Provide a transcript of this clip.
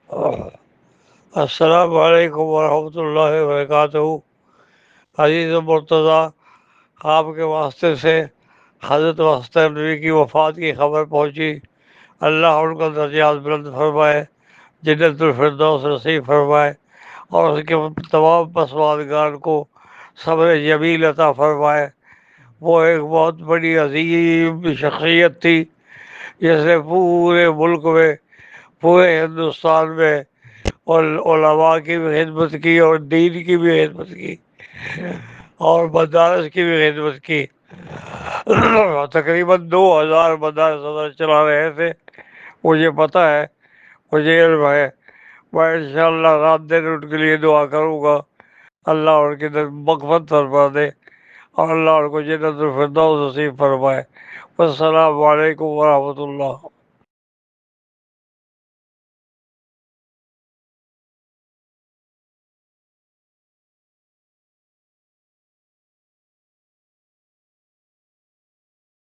السلام علیکم ورحمۃ اللہ وبرکاتہ۔ عزیز و مرتضیٰ، آپ کے واسطے سے حضرت واسطہ نبی کی وفات کی خبر پہنچی۔ اللہ ان کا درجات بلند فرمائے، جنت الفردوس نصیب فرمائے، اور اس کے تمام پسماندگان کو صبر جمیل عطا فرمائے۔ وہ ایک بہت بڑی عظیم شخصیت تھی، جس نے پورے ملک میں، پورے ہندوستان میں، اور علماء کی بھی خدمت کی، اور دین کی بھی خدمت کی، اور مدارس کی بھی خدمت کی۔ تقریباً 2000 مدارس حضرت چلا رہے تھے، مجھے پتہ ہے، مجھے علم ہے۔ میں انشاءاللہ رات دن ان کے لیے دعا کروں گا، اللہ ان کی مغفرت فرما دے، اور اللہ ان کو جنت الفردوس نصیب فرمائے۔ السلام علیکم ورحمۃ اللہ۔